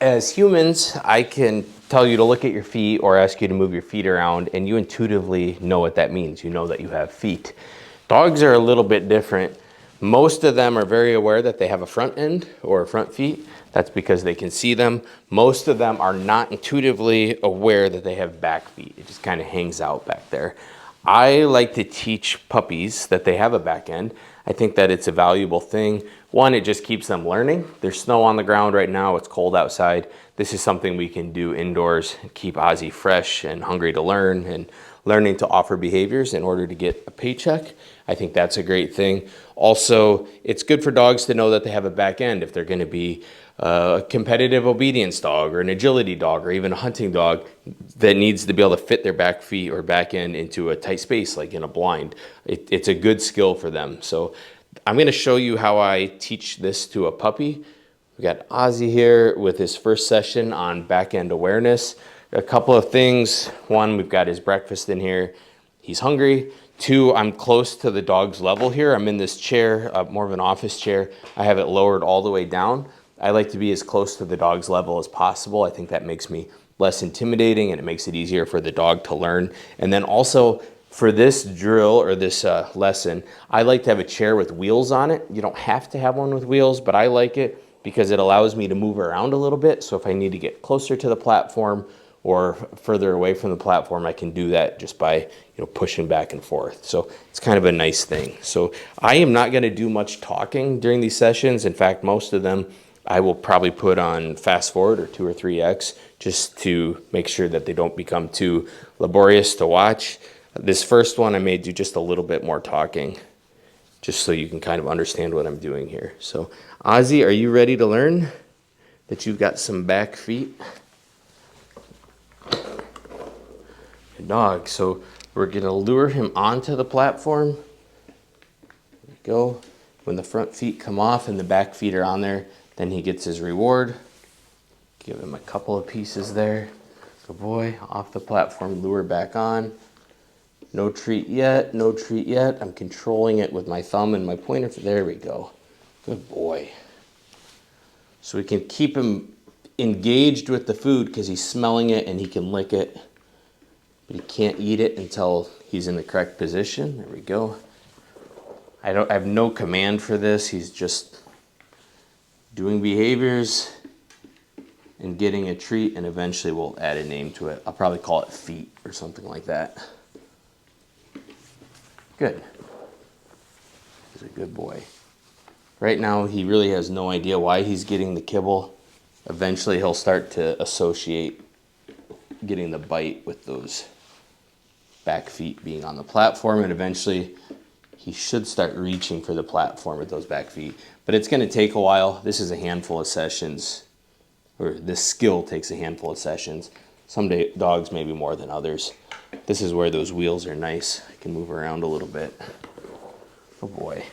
As humans, I can tell you to look at your feet or ask you to move your feet around, and you intuitively know what that means. You know that you have feet. Dogs are a little bit different. Most of them are very aware that they have a front end or front feet. That's because they can see them. Most of them are not intuitively aware that they have back feet. It just kind of hangs out back there. I like to teach puppies that they have a back end. I think that it's a valuable thing. One, it just keeps them learning. There's snow on the ground right now. It's cold outside. This is something we can do indoors, keep Ozzie fresh and hungry to learn and learning to offer behaviors in order to get a paycheck. I think that's a great thing. Also, it's good for dogs to know that they have a back end if they're going to be a competitive obedience dog or an agility dog or even a hunting dog that needs to be able to fit their back feet or back end into a tight space like in a blind. It's a good skill for them. So I'm going to show you how I teach this to a puppy. We got Ozzie here with his first session on back end awareness. A couple of things. One, we've got his breakfast in here. He's hungry. Two, I'm close to the dog's level here. I'm in this chair, more of an office chair. I have it lowered all the way down. I like to be as close to the dog's level as possible. I think that makes me less intimidating and it makes it easier for the dog to learn. And then also for this drill or this lesson, I like to have a chair with wheels on it. You don't have to have one with wheels, but I like it because it allows me to move around a little bit. So if I need to get closer to the platform or further away from the platform, I can do that just by pushing back and forth. So it's kind of a nice thing. So I am not going to do much talking during these sessions. In fact, most of them I will probably put on fast forward or 2 or 3x just to make sure that they don't become too laborious to watch. This first one I may do just a little bit more talking just so you can kind of understand what I'm doing here. So Ozzie, are you ready to learn that you've got some back feet? Good dog. So we're going to lure him onto the platform. There we go. When the front feet come off and the back feet are on there, then he gets his reward. Give him a couple of pieces there. Good boy. Off the platform, lure back on. No treat yet, no treat yet. I'm controlling it with my thumb and my pointer. There we go. Good boy. So we can keep him engaged with the food because he's smelling it and he can lick it. But he can't eat it until he's in the correct position. There we go. I have no command for this. He's just doing behaviors and getting a treat, and eventually we'll add a name to it. I'll probably call it feet or something like that. Good. He's a good boy. Right now he really has no idea why he's getting the kibble. Eventually he'll start to associate getting the bite with those back feet being on the platform, and eventually he should start reaching for the platform with those back feet. But it's going to take a while. This is a handful of sessions, or this skill takes a handful of sessions. Some dogs maybe more than others. This is where those wheels are nice. I can move around a little bit. Oh boy.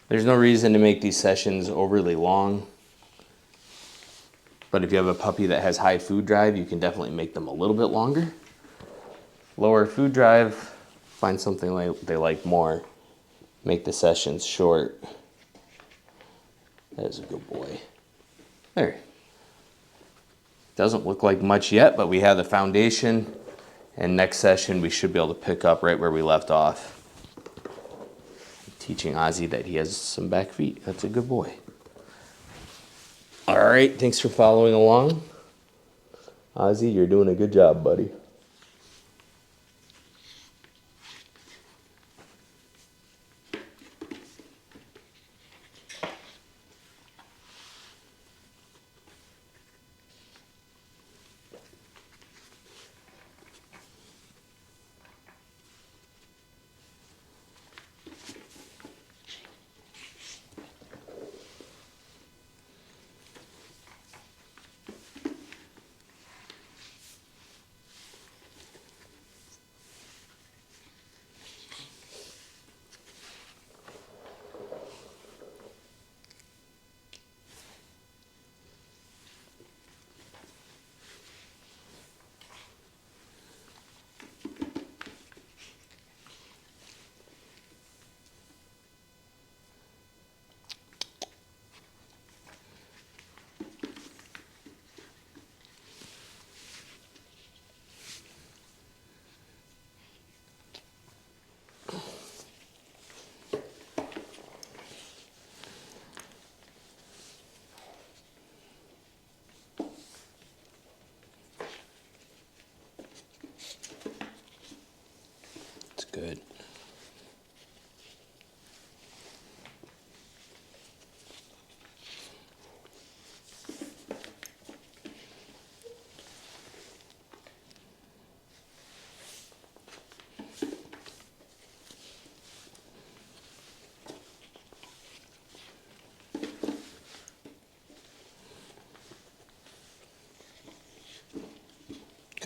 There's no reason to make these sessions overly long. But if you have a puppy that has high food drive, you can definitely make them a little bit longer. Lower food drive, find something they like more. Make the sessions short. That is a good boy. There. Doesn't look like much yet, but we have the foundation. And next session, we should be able to pick up right where we left off. Teaching Ozzie that he has some back feet. That's a good boy. All right, thanks for following along. Ozzie, you're doing a good job, buddy.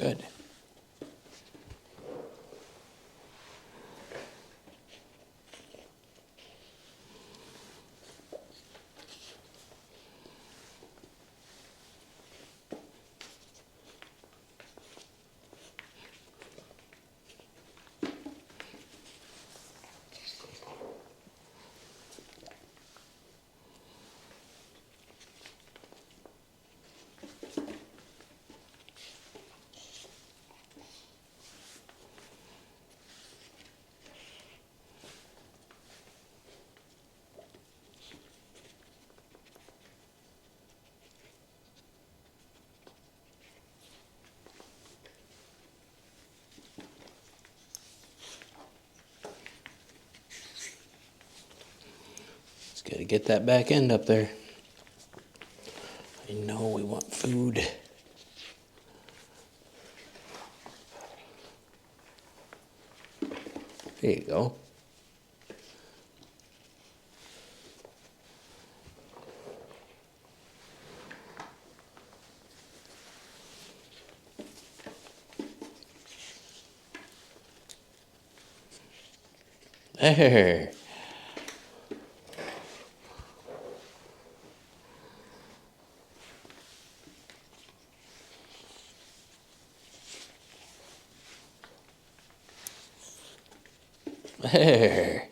Good. Got to get that back end up there. I know we want food. There you go. There. There.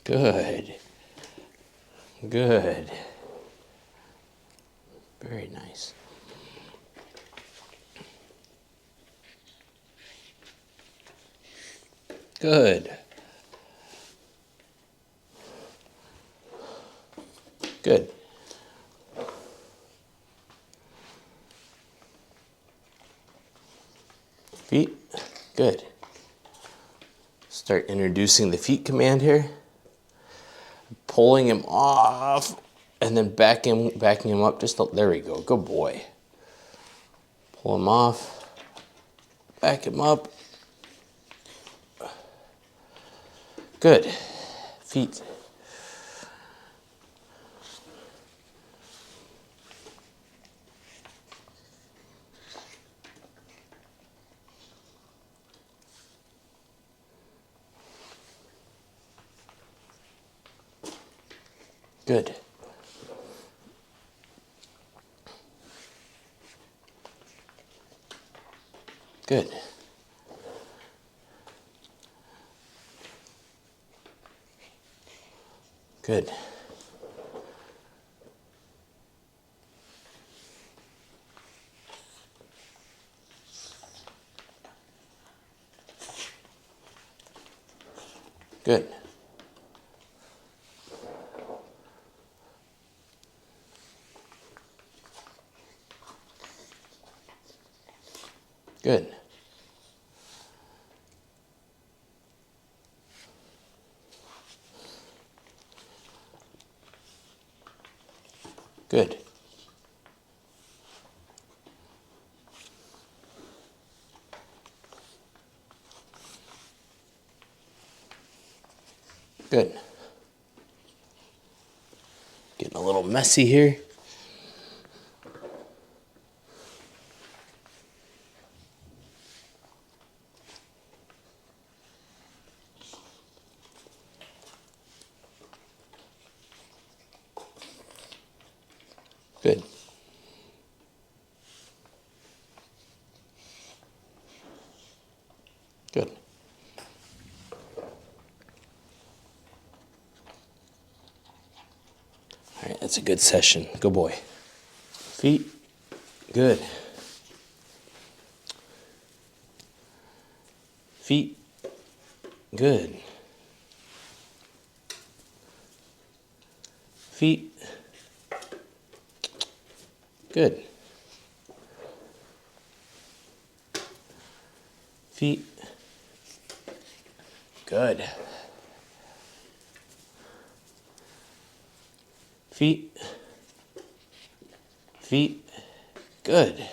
Good. Good. Very nice. Good. Good. Feet. Good. Start introducing the feet command here. Pulling him off and then backing him up just there we go. Good boy. Pull him off. Back him up. Good. Feet. Good. Good. Good. Good. Good. Good. Good. Getting a little messy here. Good. Good. That's a good session. Good boy. Feet. Good. Feet. Good. Feet. Good. Feet. Good. Feet. Feet. Good.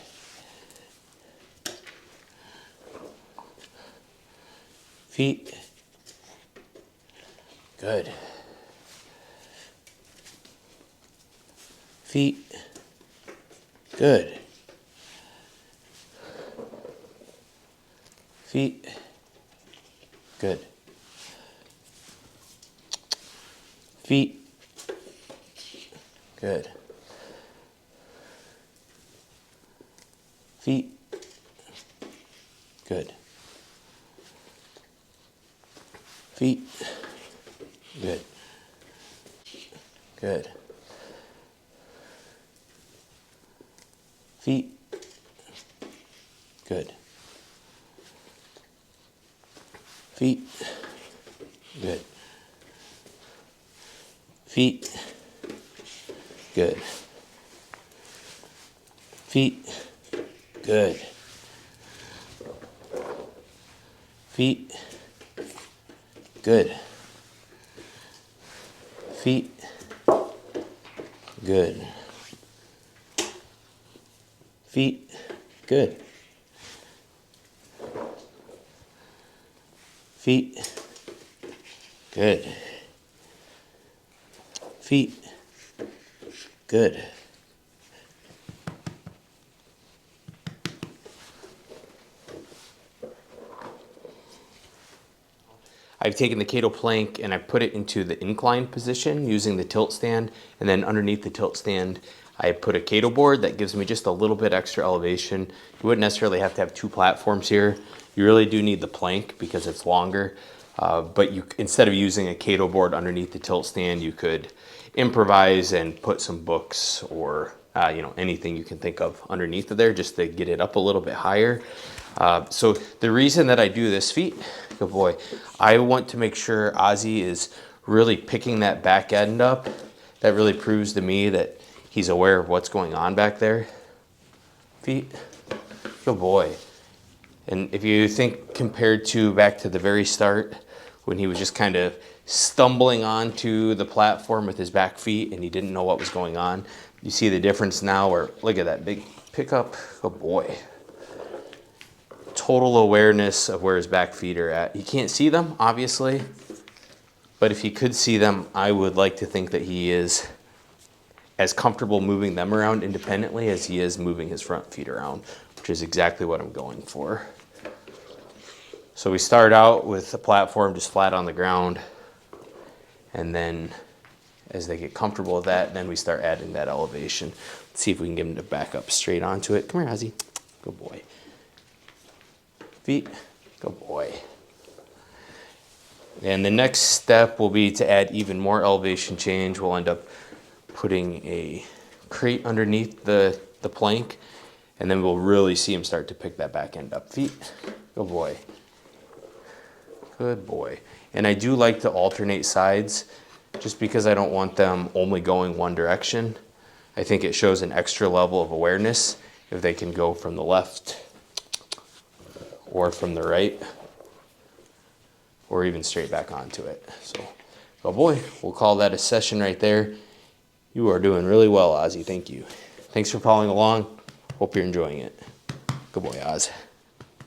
Feet. Good. Feet. Good. Feet. Good. Feet. Good. Feet. Good. Feet. Good. Good. Feet. Good. Feet. Good. Feet. Good. Feet. Good. Feet. Good. Feet. Good. Feet. Good. Feet. Good. Feet. Good. I've taken the Cato plank and I put it into the incline position using the tilt stand, and then underneath the tilt stand I put a Cato board that gives me just a little bit extra elevation. You wouldn't necessarily have to have two platforms here. You really do need the plank because it's longer, but you, instead of using a Cato board underneath the tilt stand, you could improvise and put some books or anything you can think of underneath of there just to get it up a little bit higher. So the reason that I do this feet, good boy, I want to make sure Ozzie is really picking that back end up. That really proves to me that he's aware of what's going on back there. Feet, good boy. And if you think compared to back to the very start when he was just kind of stumbling onto the platform with his back feet and he didn't know what was going on, you see the difference now where, look at that big pickup, good boy. Total awareness of where his back feet are at. He can't see them, obviously, but if he could see them, I would like to think that he is as comfortable moving them around independently as he is moving his front feet around, which is exactly what I'm going for. So we start out with the platform just flat on the ground, and then as they get comfortable with that, then we start adding that elevation. Let's see if we can get him to back up straight onto it. Come here, Ozzie. Good boy. Feet, good boy. And the next step will be to add even more elevation change. We'll end up putting a crate underneath the plank, and then we'll really see him start to pick that back end up. Feet, good boy. Good boy. And I do like to alternate sides just because I don't want them only going one direction. I think it shows an extra level of awareness if they can go from the left or from the right, or even straight back onto it. So, oh boy, we'll call that a session right there. You are doing really well, Ozzie. Thank you. Thanks for following along. Hope you're enjoying it. Good boy, Oz.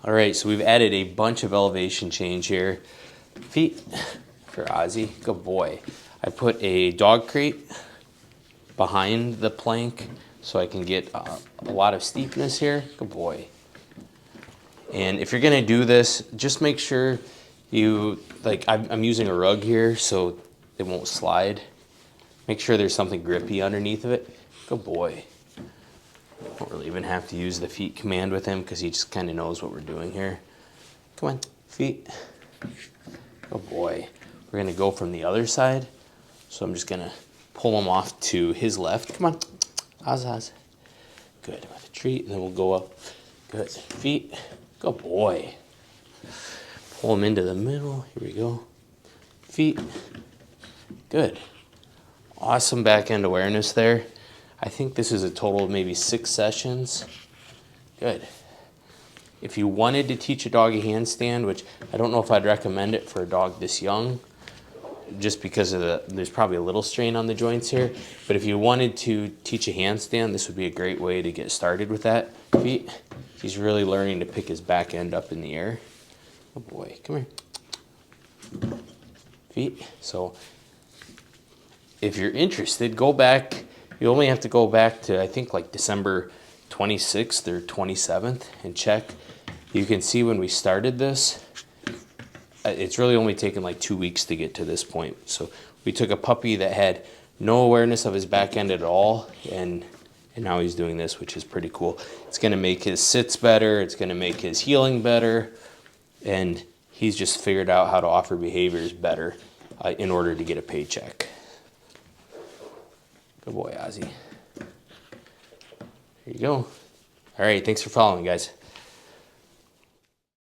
All right, so we've added a bunch of elevation change here. Feet for Ozzie. Good boy. I put a dog crate behind the plank so I can get a lot of steepness here. Good boy. And if you're gonna do this, just make sure you, I'm using a rug here so it won't slide. Make sure there's something grippy underneath of it. Good boy. Don't really even have to use the feet command with him because he just kind of knows what we're doing here. Come on, feet. Good boy. We're gonna go from the other side. So I'm just gonna pull him off to his left. Come on, Oz. Good, with a treat, and then we'll go up. Good, feet, good boy. Pull him into the middle, here we go. Feet, good. Awesome back end awareness there. I think this is a total of maybe 6 sessions. Good. If you wanted to teach a dog a handstand, which I don't know if I'd recommend it for a dog this young, just because of there's probably a little strain on the joints here. But if you wanted to teach a handstand, this would be a great way to get started with that. Feet. He's really learning to pick his back end up in the air. Oh boy, come here. Feet. So if you're interested, go back. You only have to go back to, I think, like December 26th or 27th and check. You can see when we started this, it's really only taken like 2 weeks to get to this point. So we took a puppy that had no awareness of his back end at all, and now he's doing this, which is pretty cool. It's going to make his sits better. It's going to make his healing better. And he's just figured out how to offer behaviors better in order to get a paycheck. Good boy, Ozzie. There you go. All right, thanks for following, guys.